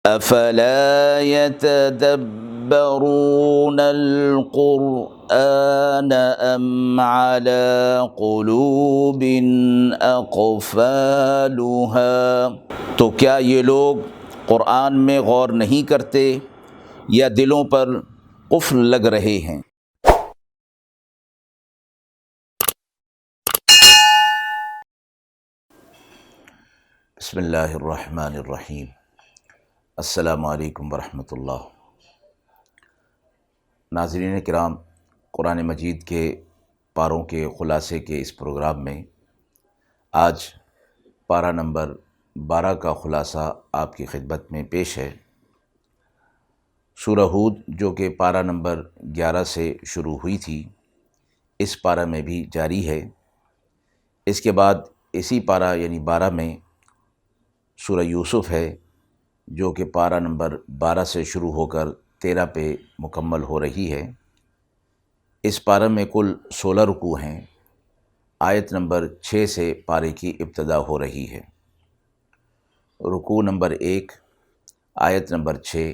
افلا يتدبرون القرآن ام على قلوب اقفالها، تو کیا یہ لوگ قرآن میں غور نہیں کرتے یا دلوں پر قفل لگ رہے ہیں؟ بسم اللہ الرحمن الرحیم۔ السلام علیکم ورحمۃ اللہ۔ ناظرین کرام، قرآن مجید کے پاروں کے خلاصے کے اس پروگرام میں آج پارہ نمبر 12 کا خلاصہ آپ کی خدمت میں پیش ہے۔ سورہ ہود جو کہ پارہ نمبر 11 سے شروع ہوئی تھی، اس پارہ میں بھی جاری ہے۔ اس کے بعد اسی پارہ یعنی 12 میں سورہ یوسف ہے جو کہ پارہ نمبر 12 سے شروع ہو کر 13 پہ مکمل ہو رہی ہے۔ اس پارہ میں کل 16 رکوع ہیں۔ آیت نمبر 6 سے پارے کی ابتدا ہو رہی ہے۔ رکوع نمبر 1، آیت نمبر 6،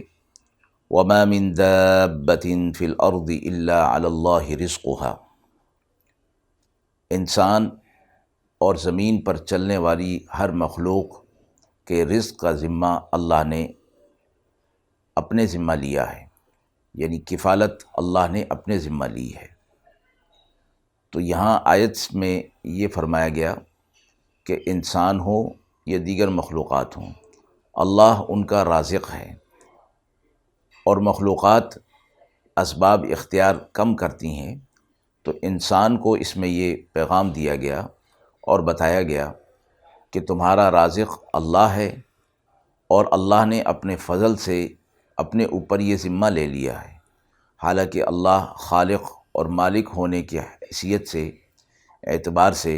وَمَا مِن دَابَّةٍ فِي الْأَرْضِ إِلَّا عَلَى اللَّهِ رِزْقُهَا، انسان اور زمین پر چلنے والی ہر مخلوق کے رزق کا ذمہ اللہ نے اپنے ذمہ لیا ہے، یعنی کفالت اللہ نے اپنے ذمہ لی ہے۔ تو یہاں آیت میں یہ فرمایا گیا کہ انسان ہو یا دیگر مخلوقات ہوں، اللہ ان کا رازق ہے، اور مخلوقات اسباب اختیار کم کرتی ہیں، تو انسان کو اس میں یہ پیغام دیا گیا اور بتایا گیا کہ تمہارا رازق اللہ ہے، اور اللہ نے اپنے فضل سے اپنے اوپر یہ ذمہ لے لیا ہے۔ حالانکہ اللہ خالق اور مالک ہونے کی حیثیت سے، اعتبار سے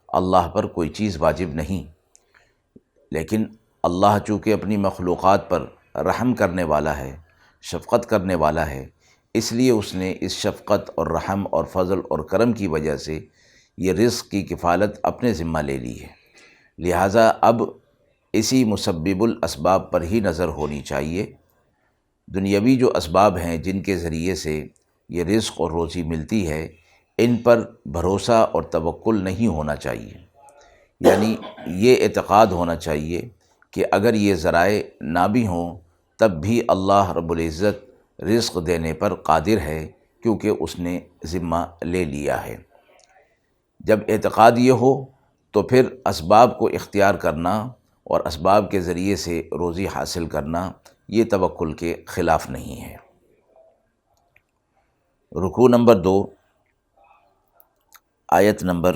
اللہ پر کوئی چیز واجب نہیں، لیکن اللہ چونکہ اپنی مخلوقات پر رحم کرنے والا ہے، شفقت کرنے والا ہے، اس لیے اس نے اس شفقت اور رحم اور فضل اور کرم کی وجہ سے یہ رزق کی کفالت اپنے ذمہ لے لی ہے۔ لہٰذا اب اسی مسبب الاسباب پر ہی نظر ہونی چاہیے۔ دنیاوی جو اسباب ہیں جن کے ذریعے سے یہ رزق اور روزی ملتی ہے، ان پر بھروسہ اور توکل نہیں ہونا چاہیے، یعنی یہ اعتقاد ہونا چاہیے کہ اگر یہ ذرائع نہ بھی ہوں تب بھی اللہ رب العزت رزق دینے پر قادر ہے، کیونکہ اس نے ذمہ لے لیا ہے۔ جب اعتقاد یہ ہو تو پھر اسباب کو اختیار کرنا اور اسباب کے ذریعے سے روزی حاصل کرنا یہ توکل کے خلاف نہیں ہے۔ رکوع نمبر 2، آیت نمبر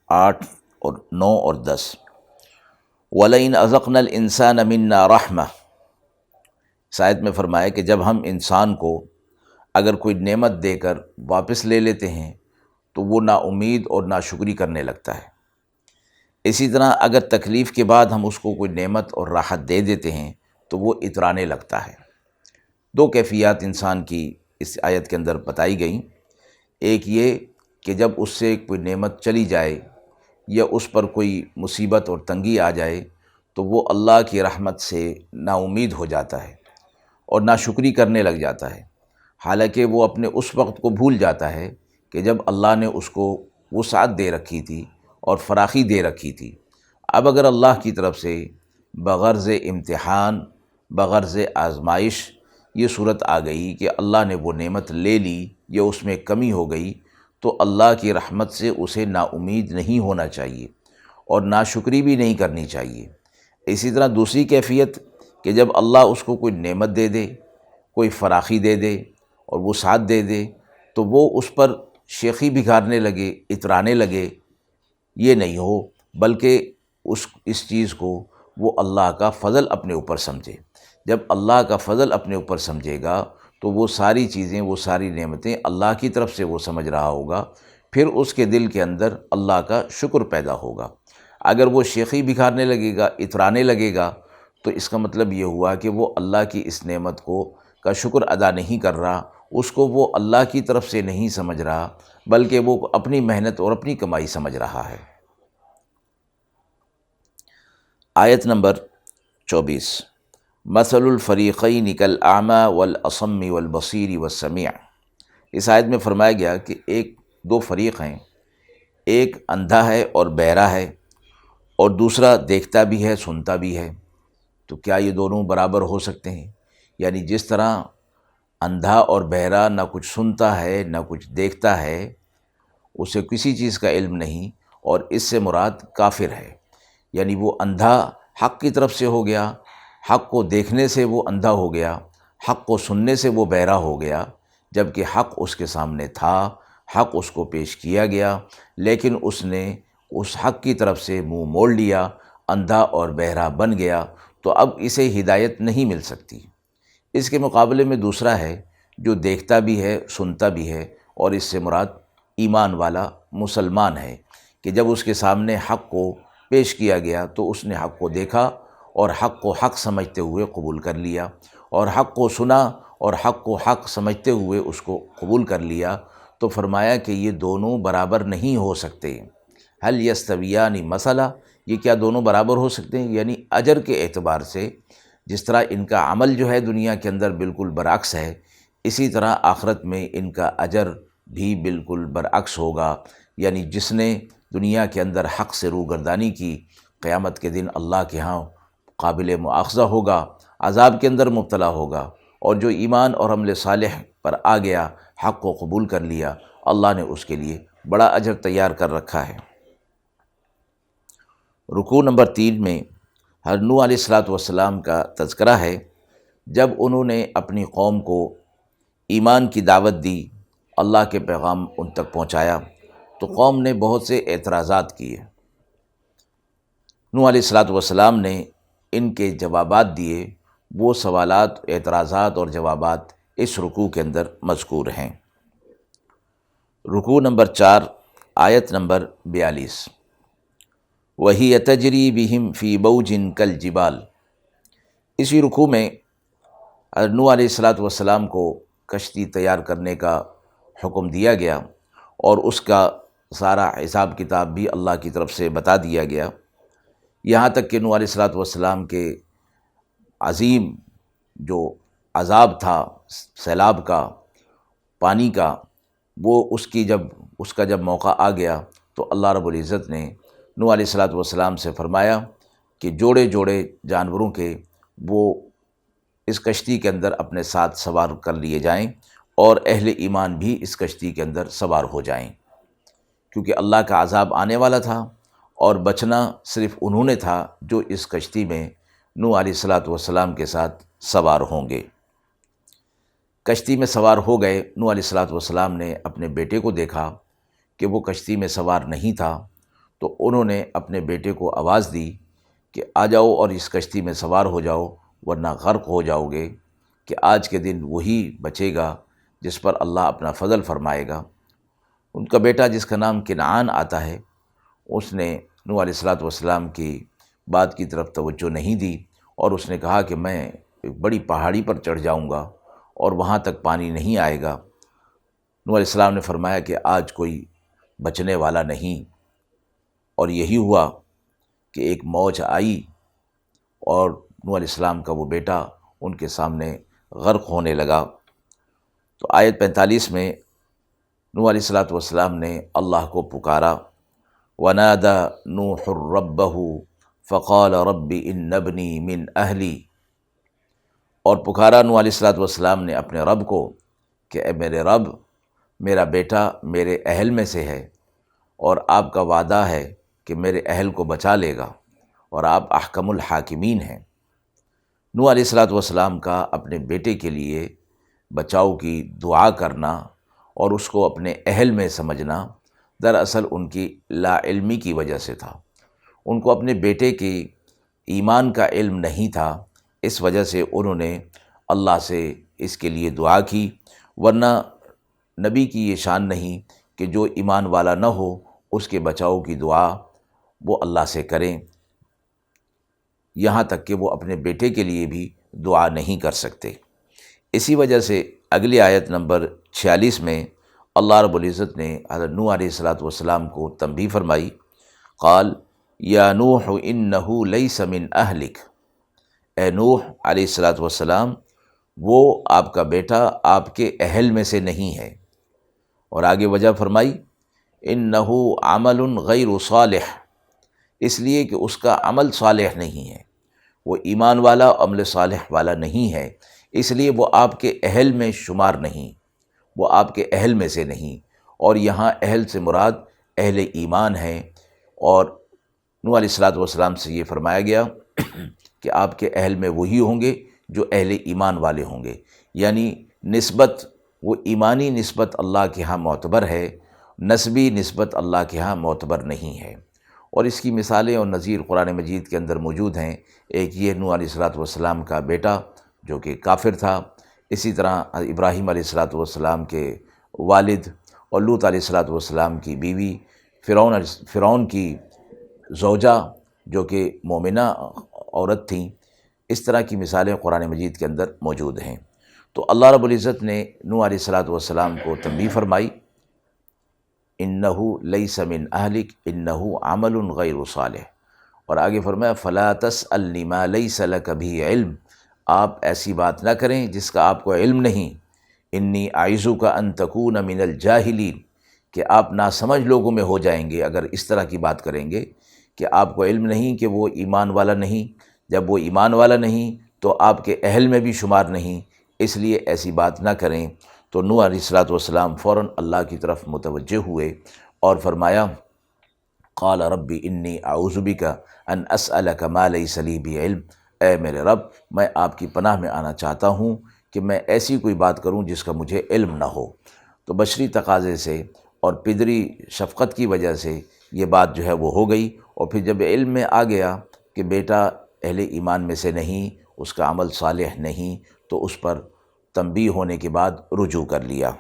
8 اور 9 اور 10، وَلَئِنْ أَذَقْنَا الْإِنسَانَ مِنَّا رَحْمَةً، اس آیت میں فرمایا کہ جب ہم انسان کو اگر کوئی نعمت دے کر واپس لے لیتے ہیں تو وہ نا امید اور ناشکری کرنے لگتا ہے۔ اسی طرح اگر تکلیف کے بعد ہم اس کو کوئی نعمت اور راحت دے دیتے ہیں تو وہ اترانے لگتا ہے۔ دو کیفیات انسان کی اس آیت کے اندر بتائی گئیں۔ ایک یہ کہ جب اس سے کوئی نعمت چلی جائے یا اس پر کوئی مصیبت اور تنگی آ جائے تو وہ اللہ کی رحمت سے نا امید ہو جاتا ہے اور ناشکری کرنے لگ جاتا ہے، حالانکہ وہ اپنے اس وقت کو بھول جاتا ہے کہ جب اللہ نے اس کو وسعت دے رکھی تھی اور فراخی دے رکھی تھی۔ اب اگر اللہ کی طرف سے بغرض امتحان، بغرض آزمائش یہ صورت آ گئی کہ اللہ نے وہ نعمت لے لی یا اس میں کمی ہو گئی، تو اللہ کی رحمت سے اسے نا امید نہیں ہونا چاہیے اور ناشکری بھی نہیں کرنی چاہیے۔ اسی طرح دوسری کیفیت کہ جب اللہ اس کو کوئی نعمت دے دے، کوئی فراخی دے دے اور وسعت دے دے تو وہ اس پر شیخی بکھارنے لگے، اترانے لگے، یہ نہیں ہو، بلکہ اس چیز کو وہ اللہ کا فضل اپنے اوپر سمجھے۔ جب اللہ کا فضل اپنے اوپر سمجھے گا تو وہ ساری چیزیں، وہ ساری نعمتیں اللہ کی طرف سے وہ سمجھ رہا ہوگا، پھر اس کے دل کے اندر اللہ کا شکر پیدا ہوگا۔ اگر وہ شیخی بکھارنے لگے گا، اترانے لگے گا، تو اس کا مطلب یہ ہوا کہ وہ اللہ کی اس نعمت کا شکر ادا نہیں کر رہا، اس کو وہ اللہ کی طرف سے نہیں سمجھ رہا، بلکہ وہ اپنی محنت اور اپنی کمائی سمجھ رہا ہے۔ آیت نمبر 24، مثل الفریقین کالاعمی والاصم والبصیر والسمیع۔ اس آیت میں فرمایا گیا کہ دو فریق ہیں، ایک اندھا ہے اور بہرا ہے اور دوسرا دیکھتا بھی ہے سنتا بھی ہے، تو کیا یہ دونوں برابر ہو سکتے ہیں؟ یعنی جس طرح اندھا اور بہرا نہ کچھ سنتا ہے نہ کچھ دیکھتا ہے، اسے کسی چیز کا علم نہیں، اور اس سے مراد کافر ہے، یعنی وہ اندھا حق کی طرف سے ہو گیا، حق کو دیکھنے سے وہ اندھا ہو گیا، حق کو سننے سے وہ بہرا ہو گیا، جبکہ حق اس کے سامنے تھا، حق اس کو پیش کیا گیا، لیکن اس نے اس حق کی طرف سے منہ موڑ لیا، اندھا اور بہرا بن گیا، تو اب اسے ہدایت نہیں مل سکتی۔ اس کے مقابلے میں دوسرا ہے جو دیکھتا بھی ہے سنتا بھی ہے، اور اس سے مراد ایمان والا مسلمان ہے، کہ جب اس کے سامنے حق کو پیش کیا گیا تو اس نے حق کو دیکھا اور حق کو حق سمجھتے ہوئے قبول کر لیا، اور حق کو سنا اور حق کو حق سمجھتے ہوئے اس کو قبول کر لیا، تو فرمایا کہ یہ دونوں برابر نہیں ہو سکتے۔ حل یستویان مثلا، یہ کیا دونوں برابر ہو سکتے ہیں؟ یعنی اجر کے اعتبار سے جس طرح ان کا عمل جو ہے دنیا کے اندر بالکل برعکس ہے، اسی طرح آخرت میں ان کا اجر بھی بالکل برعکس ہوگا۔ یعنی جس نے دنیا کے اندر حق سے روگردانی کی، قیامت کے دن اللہ کے ہاں قابل مؤاخذہ ہوگا، عذاب کے اندر مبتلا ہوگا، اور جو ایمان اور عمل صالح پر آ گیا، حق کو قبول کر لیا، اللہ نے اس کے لیے بڑا اجر تیار کر رکھا ہے۔ رکوع نمبر 3 میں حضرت نوح علیہ السلام کا تذکرہ ہے۔ جب انہوں نے اپنی قوم کو ایمان کی دعوت دی، اللہ کے پیغام ان تک پہنچایا، تو قوم نے بہت سے اعتراضات کیے۔ نوح علیہ السلام نے ان کے جوابات دیے، وہ سوالات، اعتراضات اور جوابات اس رکوع کے اندر مذکور ہیں۔ رکوع نمبر 4، آیت نمبر 42، وَهِيَ تَجْرِي بِهِمْ فِي مَوْجٍ كَالْجِبَالِ۔ اسی رکوع میں حضرت نوح علیہ السلام کو کشتی تیار کرنے کا حکم دیا گیا، اور اس کا سارا حساب کتاب بھی اللہ کی طرف سے بتا دیا گیا، یہاں تک کہ نوح علیہ السلام کے عظیم جو عذاب تھا سیلاب کا، پانی کا، وہ اس کا جب موقع آ گیا تو اللہ رب العزت نے نوح علیہ السلام سے فرمایا کہ جوڑے جوڑے جانوروں کے وہ اس کشتی کے اندر اپنے ساتھ سوار کر لیے جائیں، اور اہل ایمان بھی اس کشتی کے اندر سوار ہو جائیں، کیونکہ اللہ کا عذاب آنے والا تھا، اور بچنا صرف انہوں نے تھا جو اس کشتی میں نوح علیہ السلام کے ساتھ سوار ہوں گے۔ کشتی میں سوار ہو گئے، نوح علیہ السلام نے اپنے بیٹے کو دیکھا کہ وہ کشتی میں سوار نہیں تھا، تو انہوں نے اپنے بیٹے کو آواز دی کہ آ جاؤ اور اس کشتی میں سوار ہو جاؤ، ورنہ غرق ہو جاؤ گے، کہ آج کے دن وہی بچے گا جس پر اللہ اپنا فضل فرمائے گا۔ ان کا بیٹا جس کا نام کنعان آتا ہے، اس نے نوح علیہ السلام کی بات کی طرف توجہ نہیں دی، اور اس نے کہا کہ میں ایک بڑی پہاڑی پر چڑھ جاؤں گا اور وہاں تک پانی نہیں آئے گا۔ نوح علیہ السلام نے فرمایا کہ آج کوئی بچنے والا نہیں، اور یہی ہوا کہ ایک موج آئی اور نوح علیہ السلام کا وہ بیٹا ان کے سامنے غرق ہونے لگا۔ تو آیت 45 میں نوح علیہ السلام نے اللہ کو پکارا، وَنَادَى نُوحٌ رَبَّهُ فَقَالَ رَبِّ إِنَّ ابْنِي مِنْ أَهْلِي، اور پکارا نوح علیہ السلام نے اپنے رب کو کہ اے میرے رب، میرا بیٹا میرے اہل میں سے ہے، اور آپ کا وعدہ ہے کہ میرے اہل کو بچا لے گا، اور آپ احکم الحاکمین ہیں۔ نوح علیہ السلام کا اپنے بیٹے کے لیے بچاؤ کی دعا کرنا اور اس کو اپنے اہل میں سمجھنا دراصل ان کی لا علمی کی وجہ سے تھا۔ ان کو اپنے بیٹے کی ایمان کا علم نہیں تھا، اس وجہ سے انہوں نے اللہ سے اس کے لیے دعا کی، ورنہ نبی کی یہ شان نہیں کہ جو ایمان والا نہ ہو اس کے بچاؤ کی دعا وہ اللہ سے کریں، یہاں تک کہ وہ اپنے بیٹے کے لیے بھی دعا نہیں کر سکتے۔ اسی وجہ سے اگلی آیت نمبر 46 میں اللہ رب العزت نے حضرت نوح علیہ السلام کو تنبیہ فرمائی، قال یا نوح انہ لیس من اہلک، اے نوح علیہ الصلاۃ والسلام، وہ آپ کا بیٹا آپ کے اہل میں سے نہیں ہے۔ اور آگے وجہ فرمائی انہ عمل غیر صالح، اس لیے کہ اس کا عمل صالح نہیں ہے، وہ ایمان والا عمل صالح والا نہیں ہے، اس لیے وہ آپ کے اہل میں شمار نہیں، وہ آپ کے اہل میں سے نہیں۔ اور یہاں اہل سے مراد اہل ایمان ہے، اور نوح علیہ الصلاۃ والسلام سے یہ فرمایا گیا کہ آپ کے اہل میں وہی ہوں گے جو اہل ایمان والے ہوں گے، یعنی نسبت، وہ ایمانی نسبت اللہ کے ہاں معتبر ہے، نسبی نسبت اللہ کے ہاں معتبر نہیں ہے۔ اور اس کی مثالیں اور نظیر قرآن مجید کے اندر موجود ہیں۔ ایک یہ نوح علیہ الصلاۃ والسلام کا بیٹا جو کہ کافر تھا، اسی طرح ابراہیم علیہ الصلاۃ والسلام کے والد، اور لوط علیہ الصلاۃ والسلام کی بیوی، فرعون کی زوجہ جو کہ مومنہ عورت تھیں۔ اس طرح کی مثالیں قرآن مجید کے اندر موجود ہیں۔ تو اللہ رب العزت نے نوح علیہ الصلاۃ والسلام کو تنبیہ فرمائی انہ لیس من اہلک انہ عمل غیر صالح، اور آگے فرمایا فلا تسألنی ما لیس لک بہ علم، آپ ایسی بات نہ کریں جس کا آپ کو علم نہیں، انی اعظک ان تکون من الجاہلین، کہ آپ ناسمجھ لوگوں میں ہو جائیں گے اگر اس طرح کی بات کریں گے کہ آپ کو علم نہیں کہ وہ ایمان والا نہیں، جب وہ ایمان والا نہیں تو آپ کے اہل میں بھی شمار نہیں، اس لیے ایسی بات نہ کریں۔ تو نوح علیہ الصلاۃ والسلام فوراً اللہ کی طرف متوجہ ہوئے اور فرمایا قال رب انی اعوذ بک ان اسألک ما لیس لی بہ علم، اے میرے رب، میں آپ کی پناہ میں آنا چاہتا ہوں کہ میں ایسی کوئی بات کروں جس کا مجھے علم نہ ہو۔ تو بشری تقاضے سے اور پدری شفقت کی وجہ سے یہ بات جو ہے وہ ہو گئی، اور پھر جب علم میں آ گیا کہ بیٹا اہل ایمان میں سے نہیں، اس کا عمل صالح نہیں، تو اس پر تنبیہ ہونے کے بعد رجوع کر لیا۔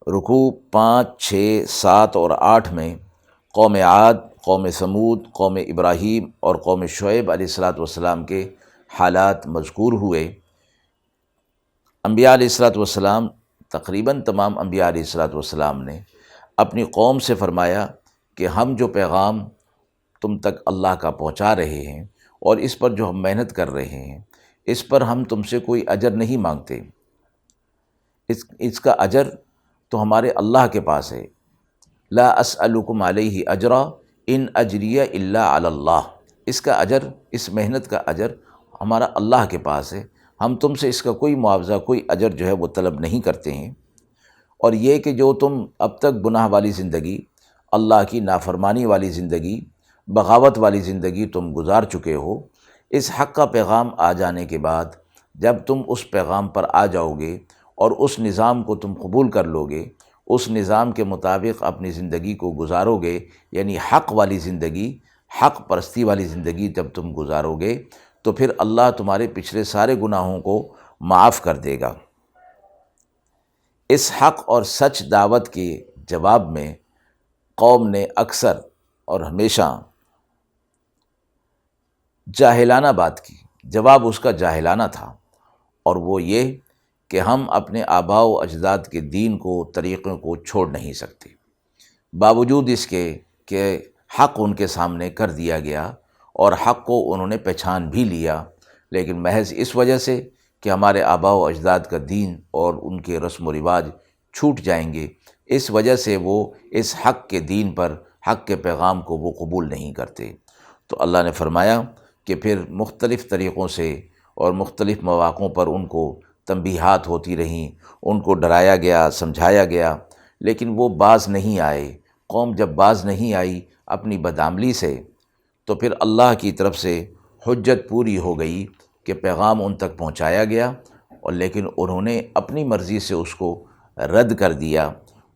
رکوع 5، 6، 7 اور 8 میں قوم عاد، قوم سمود، قوم ابراہیم اور قوم شعیب علیہ الصلاۃ والسلام کے حالات مذکور ہوئے۔ انبیاء علیہ الصلاۃ والسلام، تقریباً تمام انبیاء علیہ الصلاۃ والسلام نے اپنی قوم سے فرمایا کہ ہم جو پیغام تم تک اللہ کا پہنچا رہے ہیں اور اس پر جو ہم محنت کر رہے ہیں، اس پر ہم تم سے کوئی اجر نہیں مانگتے، اس کا اجر تو ہمارے اللہ کے پاس ہے۔ لا اسألکم علیہ اجرا ان اجری الا علی اللہ، اس کا اجر، اس محنت کا اجر ہمارا اللہ کے پاس ہے، ہم تم سے اس کا کوئی معاوضہ، کوئی اجر جو ہے وہ طلب نہیں کرتے ہیں۔ اور یہ کہ جو تم اب تک گناہ والی زندگی، اللہ کی نافرمانی والی زندگی، بغاوت والی زندگی تم گزار چکے ہو، اس حق کا پیغام آ جانے کے بعد جب تم اس پیغام پر آ جاؤ گے اور اس نظام کو تم قبول کر لو گے، اس نظام کے مطابق اپنی زندگی کو گزارو گے، یعنی حق والی زندگی، حق پرستی والی زندگی جب تم گزارو گے، تو پھر اللہ تمہارے پچھلے سارے گناہوں کو معاف کر دے گا۔ اس حق اور سچ دعوت کے جواب میں قوم نے اکثر اور ہمیشہ جاہلانہ بات کی، جواب اس کا جاہلانہ تھا، اور وہ یہ کہ ہم اپنے آباء و اجداد کے دین کو، طریقوں کو چھوڑ نہیں سکتے، باوجود اس کے کہ حق ان کے سامنے کر دیا گیا اور حق کو انہوں نے پہچان بھی لیا، لیکن محض اس وجہ سے کہ ہمارے آباء و اجداد کا دین اور ان کے رسم و رواج چھوٹ جائیں گے، اس وجہ سے وہ اس حق کے دین پر، حق کے پیغام کو وہ قبول نہیں کرتے۔ تو اللہ نے فرمایا کہ پھر مختلف طریقوں سے اور مختلف مواقعوں پر ان کو تنبیہات ہوتی رہیں، ان کو ڈرایا گیا، سمجھایا گیا، لیکن وہ باز نہیں آئے۔ قوم جب باز نہیں آئی اپنی بدعملی سے، تو پھر اللہ کی طرف سے حجت پوری ہو گئی کہ پیغام ان تک پہنچایا گیا، اور لیکن انہوں نے اپنی مرضی سے اس کو رد کر دیا،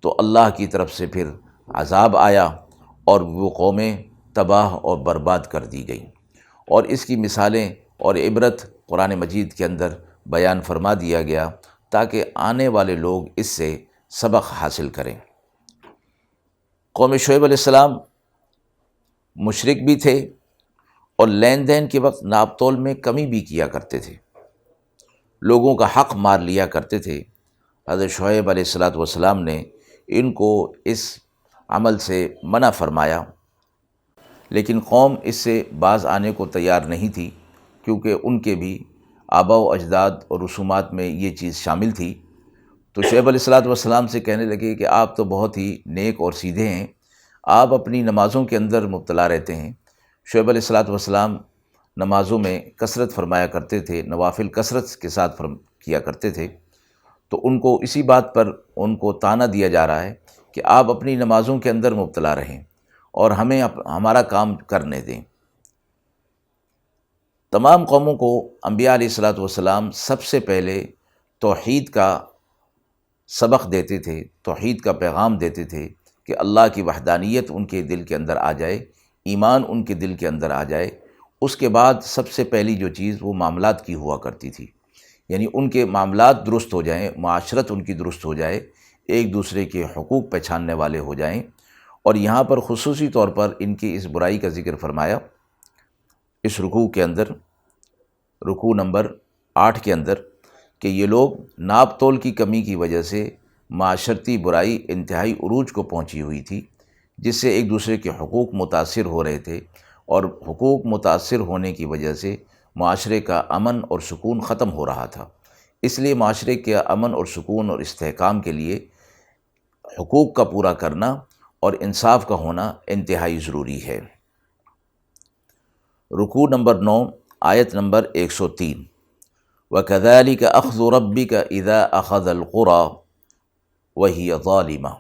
تو اللہ کی طرف سے پھر عذاب آیا اور وہ قومیں تباہ اور برباد کر دی گئیں۔ اور اس کی مثالیں اور عبرت قرآن مجید کے اندر بیان فرما دیا گیا تاکہ آنے والے لوگ اس سے سبق حاصل کریں۔ قوم شعیب علیہ السلام مشرک بھی تھے اور لین دین کے وقت ناپ تول میں کمی بھی کیا کرتے تھے، لوگوں کا حق مار لیا کرتے تھے۔ حضرت شعیب علیہ السلام نے ان کو اس عمل سے منع فرمایا لیکن قوم اس سے باز آنے کو تیار نہیں تھی، کیونکہ ان کے بھی آباء و اجداد اور رسومات میں یہ چیز شامل تھی۔ تو شعیب علیہ الصلاۃ والسلام سے کہنے لگے کہ آپ تو بہت ہی نیک اور سیدھے ہیں، آپ اپنی نمازوں کے اندر مبتلا رہتے ہیں۔ شعیب علیہ الصلاۃ والسلام نمازوں میں کثرت فرمایا کرتے تھے، نوافل کثرت کے ساتھ کیا کرتے تھے، تو ان کو اسی بات پر ان کو طعنہ دیا جا رہا ہے کہ آپ اپنی نمازوں کے اندر مبتلا رہیں اور ہمیں ہمارا کام کرنے دیں۔ تمام قوموں کو انبیاء علیہ الصلاۃ والسلام سب سے پہلے توحید کا سبق دیتے تھے، توحید کا پیغام دیتے تھے کہ اللہ کی وحدانیت ان کے دل کے اندر آ جائے، ایمان ان کے دل کے اندر آ جائے۔ اس کے بعد سب سے پہلی جو چیز وہ معاملات کی ہوا کرتی تھی، یعنی ان کے معاملات درست ہو جائیں، معاشرت ان کی درست ہو جائے، ایک دوسرے کے حقوق پہچاننے والے ہو جائیں۔ اور یہاں پر خصوصی طور پر ان کی اس برائی کا ذکر فرمایا اس رکوع کے اندر، رکوع نمبر 8 کے اندر، کہ یہ لوگ ناپ تول کی کمی کی وجہ سے معاشرتی برائی انتہائی عروج کو پہنچی ہوئی تھی، جس سے ایک دوسرے کے حقوق متاثر ہو رہے تھے، اور حقوق متاثر ہونے کی وجہ سے معاشرے کا امن اور سکون ختم ہو رہا تھا۔ اس لیے معاشرے کے امن اور سکون اور استحکام کے لیے حقوق کا پورا کرنا اور انصاف کا ہونا انتہائی ضروری ہے۔ رکوع نمبر 9، آیت نمبر 103، وَكَذَلِكَ أَخْذُ رَبِّكَ إِذَا أَخَذَ الْقُرَى وَهِيَ ظَالِمَةٌ،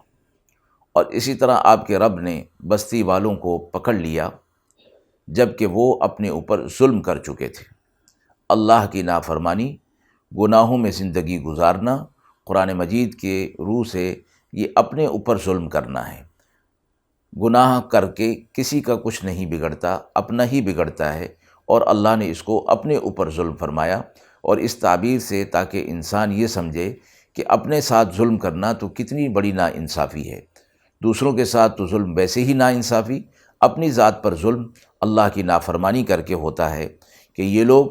اور اسی طرح آپ کے رب نے بستی والوں کو پکڑ لیا جب کہ وہ اپنے اوپر ظلم کر چکے تھے۔ اللہ کی نافرمانی، گناہوں میں زندگی گزارنا، قرآن مجید کے روح سے یہ اپنے اوپر ظلم کرنا ہے۔ گناہ کر کے کسی کا کچھ نہیں بگڑتا، اپنا ہی بگڑتا ہے، اور اللہ نے اس کو اپنے اوپر ظلم فرمایا، اور اس تعبیر سے تاکہ انسان یہ سمجھے کہ اپنے ساتھ ظلم کرنا تو کتنی بڑی ناانصافی ہے۔ دوسروں کے ساتھ تو ظلم ویسے ہی ناانصافی، اپنی ذات پر ظلم اللہ کی نافرمانی کر کے ہوتا ہے کہ یہ لوگ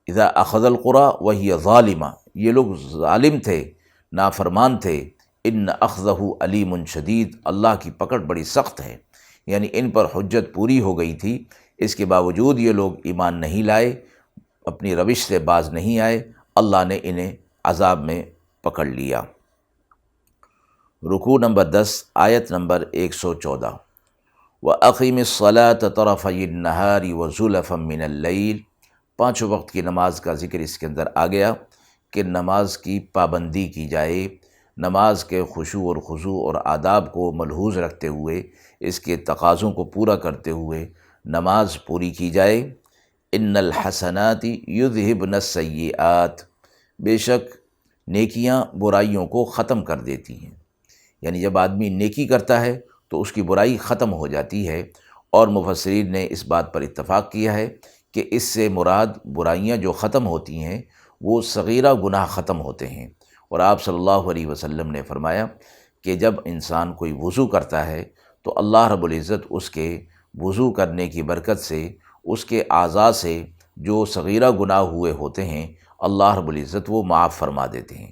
اذا اخذ القری وہی ظالمہ، یہ لوگ ظالم تھے، نافرمان تھے۔ ان اخذہ علیم شدید، اللہ کی پکڑ بڑی سخت ہے، یعنی ان پر حجت پوری ہو گئی تھی، اس کے باوجود یہ لوگ ایمان نہیں لائے، اپنی روش سے باز نہیں آئے، اللہ نے انہیں عذاب میں پکڑ لیا۔ رکوع نمبر 10، آیت نمبر 114، وَأَقِمِ الصَّلَاةَ طَرَفَيِ النَّهَارِ وَزُلَفًا مِّنَ اللَّيْلِ، پانچوں وقت کی نماز کا ذکر اس کے اندر آ گیا کہ نماز کی پابندی کی جائے، نماز کے خشوع اور خضوع اور آداب کو ملحوظ رکھتے ہوئے، اس کے تقاضوں کو پورا کرتے ہوئے نماز پوری کی جائے۔ ان الحسنات یذہبن السیئات، بے شک نیکیاں برائیوں کو ختم کر دیتی ہیں، یعنی جب آدمی نیکی کرتا ہے تو اس کی برائی ختم ہو جاتی ہے۔ اور مفسرین نے اس بات پر اتفاق کیا ہے کہ اس سے مراد برائیاں جو ختم ہوتی ہیں وہ صغیرہ گناہ ختم ہوتے ہیں۔ اور آپ صلی اللہ علیہ وسلم نے فرمایا کہ جب انسان کوئی وضو کرتا ہے تو اللہ رب العزت اس کے وضو کرنے کی برکت سے اس کے اعضاء سے جو صغیرہ گناہ ہوئے ہوتے ہیں اللہ رب العزت وہ معاف فرما دیتے ہیں۔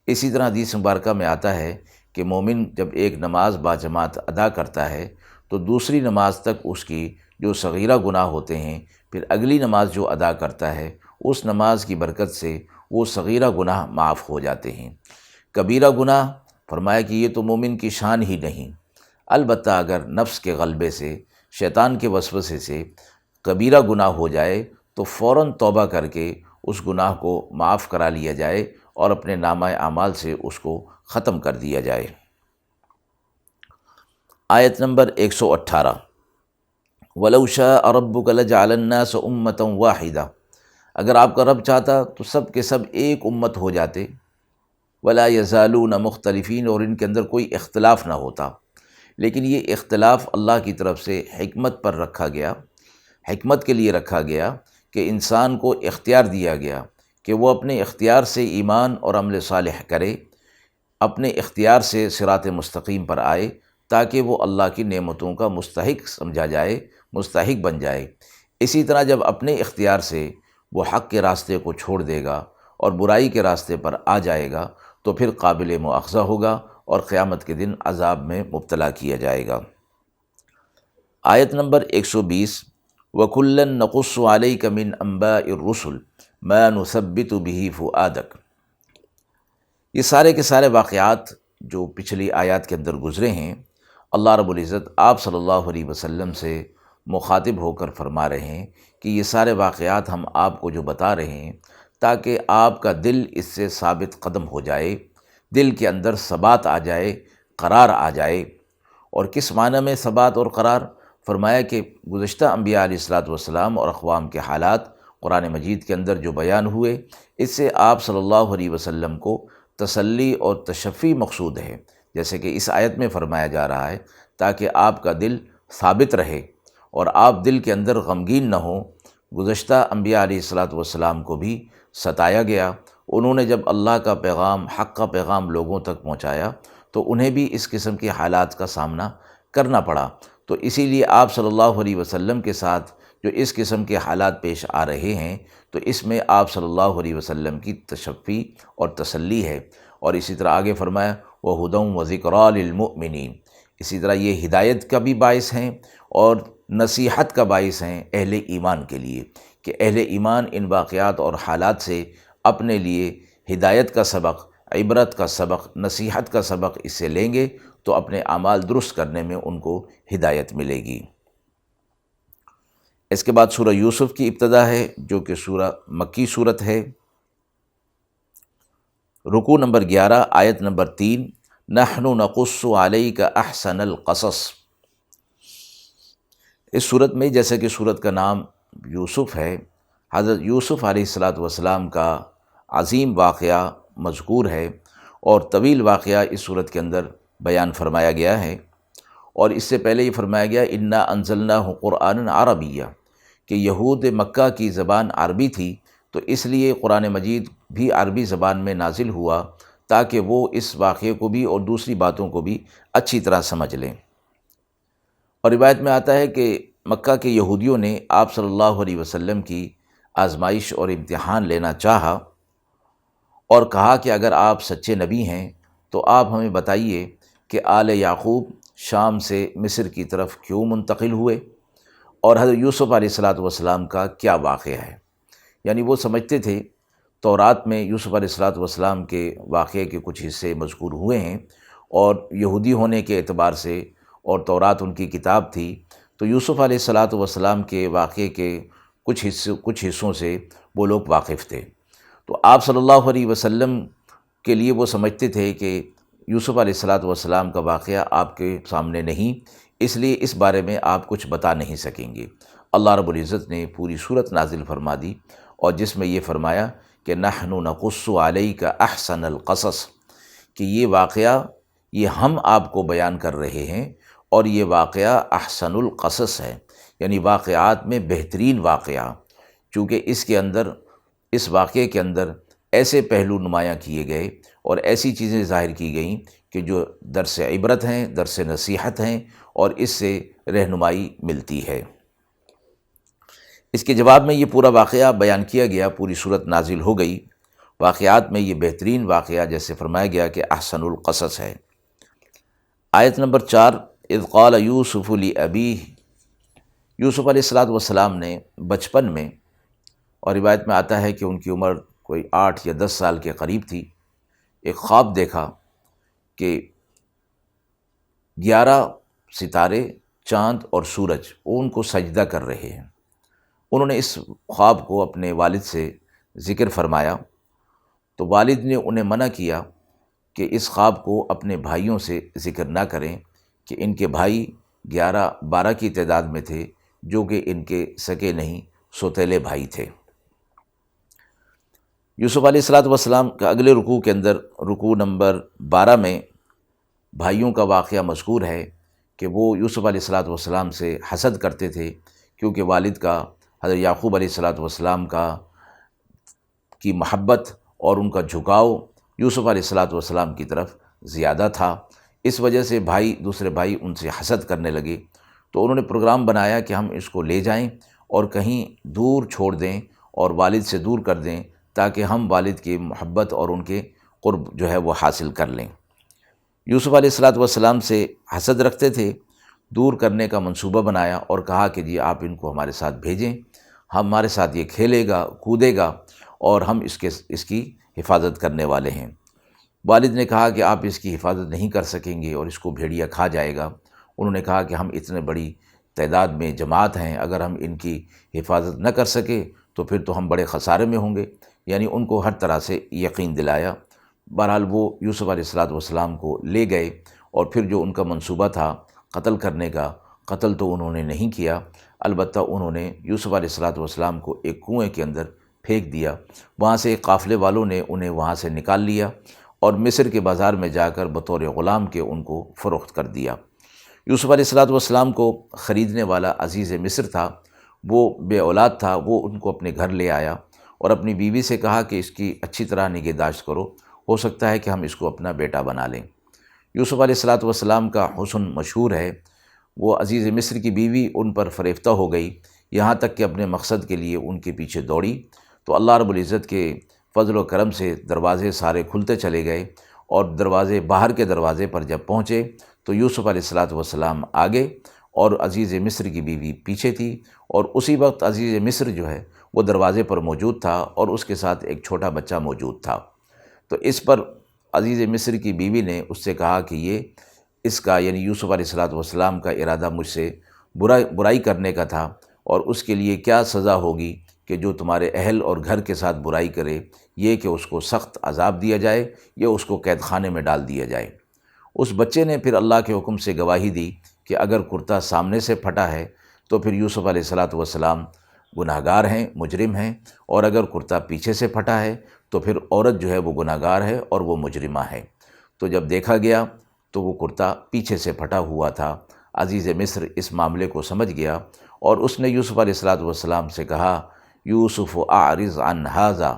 اسی طرح حدیث مبارکہ میں آتا ہے کہ مومن جب ایک نماز باجماعت ادا کرتا ہے تو دوسری نماز تک اس کی جو صغیرہ گناہ ہوتے ہیں، پھر اگلی نماز جو ادا کرتا ہے اس نماز کی برکت سے وہ صغیرہ گناہ معاف ہو جاتے ہیں۔ کبیرہ گناہ فرمایا کہ یہ تو مومن کی شان ہی نہیں، البتہ اگر نفس کے غلبے سے، شیطان کے وسوسے سے کبیرہ گناہ ہو جائے تو فوراً توبہ کر کے اس گناہ کو معاف کرا لیا جائے اور اپنے نامہ اعمال سے اس کو ختم کر دیا جائے۔ آیت نمبر 118، وَلَوْ شَاءَ رَبُّكَ لَجَعَلَ النَّاسَ أُمَّةً وَاحِدَةً، اگر آپ کا رب چاہتا تو سب کے سب ایک امت ہو جاتے، وَلَا يَزَالُونَ مُخْتَلِفِينَ، اور ان کے اندر کوئی اختلاف نہ ہوتا۔ لیکن یہ اختلاف اللہ کی طرف سے حکمت پر رکھا گیا، حکمت کے لیے رکھا گیا کہ انسان کو اختیار دیا گیا کہ وہ اپنے اختیار سے ایمان اور عمل صالح کرے، اپنے اختیار سے صراط مستقیم پر آئے، تاکہ وہ اللہ کی نعمتوں کا مستحق سمجھا جائے، مستحق بن جائے۔ اسی طرح جب اپنے اختیار سے وہ حق کے راستے کو چھوڑ دے گا اور برائی کے راستے پر آ جائے گا تو پھر قابل مؤاخذہ ہوگا اور قیامت کے دن عذاب میں مبتلا کیا جائے گا۔ آیت نمبر 120، وَكُلًّا نَقُصُّ عَلَيْكَ مِنْ أَنْبَاءِ الرُّسُلِ مَا نُثَبِّتُ بِهِ فُؤَادَكَ۔ یہ سارے کے سارے واقعات جو پچھلی آیات کے اندر گزرے ہیں، اللہ رب العزت آپ صلی اللہ علیہ وسلم سے مخاطب ہو کر فرما رہے ہیں کہ یہ سارے واقعات ہم آپ کو جو بتا رہے ہیں تاکہ آپ کا دل اس سے ثابت قدم ہو جائے، دل کے اندر ثبات آ جائے، قرار آ جائے۔ اور کس معنی میں ثبات اور قرار؟ فرمایا کہ گزشتہ انبیاء علیہ الصلاۃ والسلام اور اقوام کے حالات قرآن مجید کے اندر جو بیان ہوئے، اس سے آپ صلی اللہ علیہ وسلم کو تسلی اور تشفی مقصود ہے، جیسے کہ اس آیت میں فرمایا جا رہا ہے، تاکہ آپ کا دل ثابت رہے اور آپ دل کے اندر غمگین نہ ہوں۔ گزشتہ انبیاء علیہ الصلاۃ والسلام کو بھی ستایا گیا، انہوں نے جب اللہ کا پیغام، حق کا پیغام لوگوں تک پہنچایا تو انہیں بھی اس قسم کے حالات کا سامنا کرنا پڑا۔ تو اسی لیے آپ صلی اللہ علیہ وسلم کے ساتھ جو اس قسم کے حالات پیش آ رہے ہیں تو اس میں آپ صلی اللہ علیہ وسلم کی تشفی اور تسلی ہے۔ اور اسی طرح آگے فرمایا وَهُدًى وَذِكْرَىٰ لِلْمُؤْمِنِينَ، اسی طرح یہ ہدایت کا بھی باعث ہیں اور نصیحت کا باعث ہیں اہل ایمان کے لیے، کہ اہل ایمان ان واقعات اور حالات سے اپنے لیے ہدایت کا سبق، عبرت کا سبق، نصیحت کا سبق اس سے لیں گے تو اپنے اعمال درست کرنے میں ان کو ہدایت ملے گی۔ اس کے بعد سورہ یوسف کی ابتدا ہے، جو کہ سورہ مکی صورت ہے۔ رکوع نمبر 11، آیت نمبر 3، نحن نقص علیک احسن القصص۔ اس صورت میں جیسے کہ صورت کا نام یوسف ہے، حضرت یوسف علیہ الصلاۃ والسلام کا عظیم واقعہ مذکور ہے اور طویل واقعہ اس صورت کے اندر بیان فرمایا گیا ہے۔ اور اس سے پہلے یہ فرمایا گیا انا انزلناہ قرآنا عربیہ، کہ یہود مکہ کی زبان عربی تھی تو اس لیے قرآن مجید بھی عربی زبان میں نازل ہوا تاکہ وہ اس واقعے کو بھی اور دوسری باتوں کو بھی اچھی طرح سمجھ لیں۔ اور روایت میں آتا ہے کہ مکہ کے یہودیوں نے آپ صلی اللہ علیہ وسلم کی آزمائش اور امتحان لینا چاہا اور کہا کہ اگر آپ سچے نبی ہیں تو آپ ہمیں بتائیے کہ آل یعقوب شام سے مصر کی طرف کیوں منتقل ہوئے، اور حضرت یوسف علیہ الصلاۃ والسلام کا کیا واقعہ ہے۔ یعنی وہ سمجھتے تھے تورات میں یوسف علیہ الصلاۃ والسلام کے واقعے کے کچھ حصے مذکور ہوئے ہیں، اور یہودی ہونے کے اعتبار سے اور تورات ان کی کتاب تھی تو یوسف علیہ الصلاۃ والسلام کے واقعے کے کچھ حصوں سے وہ لوگ واقف تھے۔ تو آپ صلی اللہ علیہ وسلم کے لیے وہ سمجھتے تھے کہ یوسف علیہ الصلاۃ والسلام کا واقعہ آپ کے سامنے نہیں، اس لیے اس بارے میں آپ کچھ بتا نہیں سکیں گے۔ اللہ رب العزت نے پوری صورت نازل فرما دی اور جس میں یہ فرمایا کہ نحن نقص علیک احسن القصص، کہ یہ واقعہ یہ ہم آپ کو بیان کر رہے ہیں اور یہ واقعہ احسن القصص ہے، یعنی واقعات میں بہترین واقعہ، چونکہ اس واقعے کے اندر ایسے پہلو نمایاں کیے گئے اور ایسی چیزیں ظاہر کی گئیں کہ جو درس عبرت ہیں، درس نصیحت ہیں اور اس سے رہنمائی ملتی ہے۔ اس کے جواب میں یہ پورا واقعہ بیان کیا گیا، پوری صورت نازل ہو گئی۔ واقعات میں یہ بہترین واقعہ جیسے فرمایا گیا کہ احسن القصص ہے۔ آیت نمبر 4، اذ قال یوسف لابیہ، یوسف علیہ الصلاۃ والسلام نے بچپن میں، اور روایت میں آتا ہے کہ ان کی عمر کوئی 8 یا 10 سال کے قریب تھی، ایک خواب دیکھا کہ 11 ستارے، چاند اور سورج وہ ان کو سجدہ کر رہے ہیں۔ انہوں نے اس خواب کو اپنے والد سے ذکر فرمایا تو والد نے انہیں منع کیا کہ اس خواب کو اپنے بھائیوں سے ذکر نہ کریں، کہ ان کے بھائی 11-12 کی تعداد میں تھے جو کہ ان کے سگے نہیں، سوتیلے بھائی تھے۔ یوسف علیہ الصلاۃ والسلام کا اگلے رکوع کے اندر، رکوع نمبر 12 میں بھائیوں کا واقعہ مذکور ہے کہ وہ یوسف علیہ الصلاۃ والسلام سے حسد کرتے تھے، کیونکہ والد کا، حضرت یعقوب علیہ الصلاۃ والسلام کی محبت اور ان کا جھکاؤ یوسف علیہ الصلاۃ والسلام کی طرف زیادہ تھا۔ اس وجہ سے دوسرے بھائی ان سے حسد کرنے لگے، تو انہوں نے پروگرام بنایا کہ ہم اس کو لے جائیں اور کہیں دور چھوڑ دیں اور والد سے دور کر دیں تاکہ ہم والد کی محبت اور ان کے قرب جو ہے وہ حاصل کر لیں۔ یوسف علیہ الصلاۃ والسلام سے حسد رکھتے تھے دور کرنے کا منصوبہ بنایا اور کہا کہ جی آپ ان کو ہمارے ساتھ بھیجیں، ہمارے ساتھ یہ کھیلے گا کودے گا اور ہم اس کی حفاظت کرنے والے ہیں۔ والد نے کہا کہ آپ اس کی حفاظت نہیں کر سکیں گے اور اس کو بھیڑیا کھا جائے گا۔ انہوں نے کہا کہ ہم اتنے بڑی تعداد میں جماعت ہیں، اگر ہم ان کی حفاظت نہ کر سکے تو پھر تو ہم بڑے خسارے میں ہوں گے، یعنی ان کو ہر طرح سے یقین دلایا۔ بہرحال وہ یوسف علیہ السلام کو لے گئے اور پھر جو ان کا منصوبہ تھا قتل کرنے کا، قتل تو انہوں نے نہیں کیا، البتہ انہوں نے یوسف علیہ السلام کو ایک کنویں کے اندر پھینک دیا۔ وہاں سے قافلے والوں نے انہیں وہاں سے نکال لیا اور مصر کے بازار میں جا کر بطور غلام کے ان کو فروخت کر دیا۔ یوسف علیہ السلام کو خریدنے والا عزیز مصر تھا، وہ بے اولاد تھا، وہ ان کو اپنے گھر لے آیا اور اپنی بیوی سے کہا کہ اس کی اچھی طرح نگہداشت کرو، ہو سکتا ہے کہ ہم اس کو اپنا بیٹا بنا لیں۔ یوسف علیہ السلام کا حسن مشہور ہے، وہ عزیز مصر کی بیوی ان پر فریفتہ ہو گئی، یہاں تک کہ اپنے مقصد کے لیے ان کے پیچھے دوڑی تو اللہ رب العزت کے فضل و کرم سے دروازے سارے کھلتے چلے گئے اور باہر کے دروازے پر جب پہنچے تو یوسف علیہ السلام آگے اور عزیز مصر کی بیوی پیچھے تھی، اور اسی وقت عزیز مصر جو ہے وہ دروازے پر موجود تھا اور اس کے ساتھ ایک چھوٹا بچہ موجود تھا۔ تو اس پر عزیز مصر کی بیوی نے اس سے کہا کہ اس کا یعنی یوسف علیہ السلام کا ارادہ مجھ سے برائی کرنے کا تھا، اور اس کے لیے کیا سزا ہوگی کہ جو تمہارے اہل اور گھر کے ساتھ برائی کرے، یہ کہ اس کو سخت عذاب دیا جائے یا اس کو قید خانے میں ڈال دیا جائے۔ اس بچے نے پھر اللہ کے حکم سے گواہی دی کہ اگر کرتا سامنے سے پھٹا ہے تو پھر یوسف علیہ السلام گناہگار ہیں، مجرم ہیں، اور اگر کرتا پیچھے سے پھٹا ہے تو پھر عورت جو ہے وہ گناہگار ہے اور وہ مجرمہ ہے۔ تو جب دیکھا گیا تو وہ کرتا پیچھے سے پھٹا ہوا تھا۔ عزیز مصر اس معاملے کو سمجھ گیا اور اس نے یوسف علیہ السلام سے کہا یوسف اعرض عن ھذا،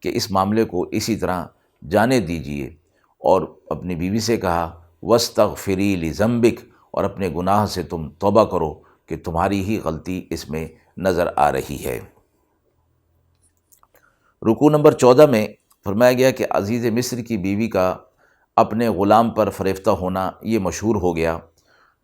کہ اس معاملے کو اسی طرح جانے دیجئے، اور اپنی بیوی سے کہا واستغفری لذنبک، اور اپنے گناہ سے تم توبہ کرو کہ تمہاری ہی غلطی اس میں نظر آ رہی ہے۔ رکوع نمبر 14 میں فرمایا گیا کہ عزیز مصر کی بیوی کا اپنے غلام پر فریفتہ ہونا یہ مشہور ہو گیا،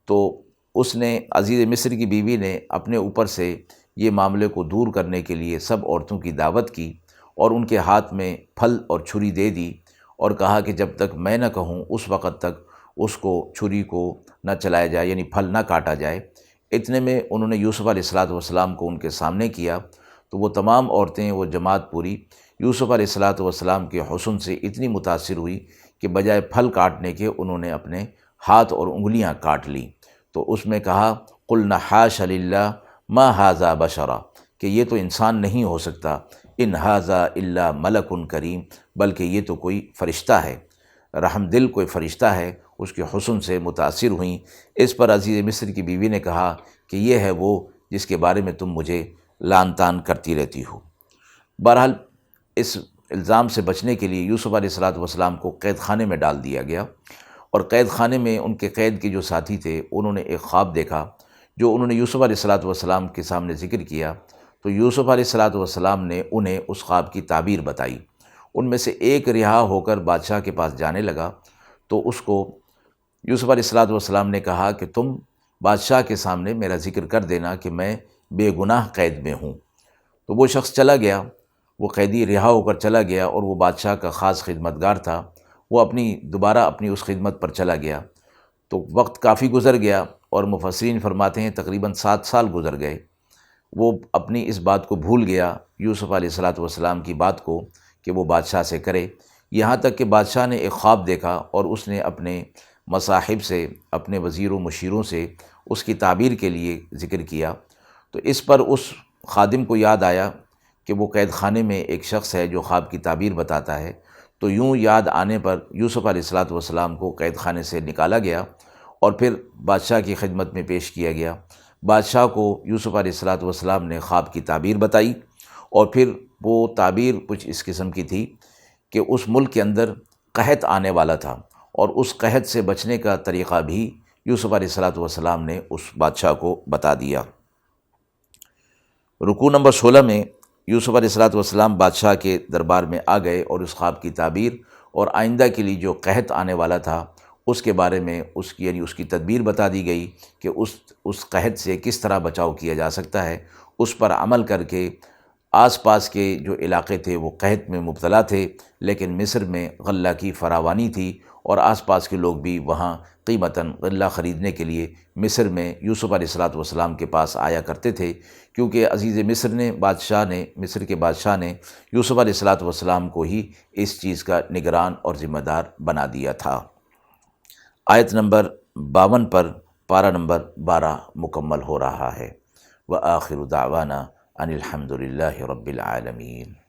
تو اس نے عزیز مصر کی بیوی نے اپنے اوپر سے یہ معاملے کو دور کرنے کے لیے سب عورتوں کی دعوت کی اور ان کے ہاتھ میں پھل اور چھری دے دی اور کہا کہ جب تک میں نہ کہوں اس وقت تک اس کو چھری کو نہ چلایا جائے، یعنی پھل نہ کاٹا جائے۔ اتنے میں انہوں نے یوسف علیہ السلام کو ان کے سامنے کیا تو وہ تمام عورتیں، وہ جماعت پوری یوسف علیہ السلام کے حسن سے اتنی متاثر ہوئی کہ بجائے پھل کاٹنے کے انہوں نے اپنے ہاتھ اور انگلیاں کاٹ لیں۔ تو اس میں کہا قلنا حاش للہ ما ھذا بشرا، کہ یہ تو انسان نہیں ہو سکتا، ان ھذا الا ملک کریم، بلکہ یہ تو کوئی فرشتہ ہے، رحم دل کوئی فرشتہ ہے۔ اس کے حسن سے متاثر ہوئیں۔ اس پر عزیز مصر کی بیوی نے کہا کہ یہ ہے وہ جس کے بارے میں تم مجھے لعن طعن کرتی رہتی ہو۔ بہرحال اس الزام سے بچنے کے لیے یوسف علیہ السلام کو قید خانے میں ڈال دیا گیا، اور قید خانے میں ان کے قید کے جو ساتھی تھے انہوں نے ایک خواب دیکھا جو انہوں نے یوسف علیہ السلام کے سامنے ذکر کیا، تو یوسف علیہ السلام نے انہیں اس خواب کی تعبیر بتائی۔ ان میں سے ایک رہا ہو کر بادشاہ کے پاس جانے لگا تو اس کو یوسف علیہ السلام نے کہا کہ تم بادشاہ کے سامنے میرا ذکر کر دینا کہ میں بے گناہ قید میں ہوں۔ تو وہ شخص چلا گیا، وہ قیدی رہا ہو کر چلا گیا، اور وہ بادشاہ کا خاص خدمتگار تھا، وہ دوبارہ اپنی اس خدمت پر چلا گیا۔ تو وقت کافی گزر گیا، اور مفسرین فرماتے ہیں تقریباً 7 سال گزر گئے۔ وہ اپنی اس بات کو بھول گیا، یوسف علیہ السلام کی بات کو، کہ وہ بادشاہ سے کرے، یہاں تک کہ بادشاہ نے ایک خواب دیکھا اور اس نے اپنے مصاحب سے، اپنے وزیر و مشیروں سے اس کی تعبیر کے لیے ذکر کیا۔ تو اس پر اس خادم کو یاد آیا کہ وہ قید خانے میں ایک شخص ہے جو خواب کی تعبیر بتاتا ہے۔ تو یوں یاد آنے پر یوسف علیہ السلام کو قید خانے سے نکالا گیا اور پھر بادشاہ کی خدمت میں پیش کیا گیا۔ بادشاہ کو یوسف علیہ السلام نے خواب کی تعبیر بتائی، اور پھر وہ تعبیر کچھ اس قسم کی تھی کہ اس ملک کے اندر قحط آنے والا تھا، اور اس قحط سے بچنے کا طریقہ بھی یوسف علیہ السلام نے اس بادشاہ کو بتا دیا۔ رکوع نمبر 16 میں یوسف علیہ السلام بادشاہ کے دربار میں آ گئے اور اس خواب کی تعبیر اور آئندہ کے لیے جو قحط آنے والا تھا اس کے بارے میں اس کی تدبیر بتا دی گئی کہ اس قحط سے کس طرح بچاؤ کیا جا سکتا ہے۔ اس پر عمل کر کے آس پاس کے جو علاقے تھے وہ قحط میں مبتلا تھے، لیکن مصر میں غلہ کی فراوانی تھی اور آس پاس کے لوگ بھی وہاں قیمتاً غلہ خریدنے کے لیے مصر میں یوسف علیہ السلام کے پاس آیا کرتے تھے، کیونکہ عزیز مصر مصر کے بادشاہ نے یوسف علیہ السلام کو ہی اس چیز کا نگران اور ذمہ دار بنا دیا تھا۔ آیت نمبر 52 پر پارہ نمبر 12 مکمل ہو رہا ہے۔ وآخر دعوانا ان الحمد للہ رب العالمین۔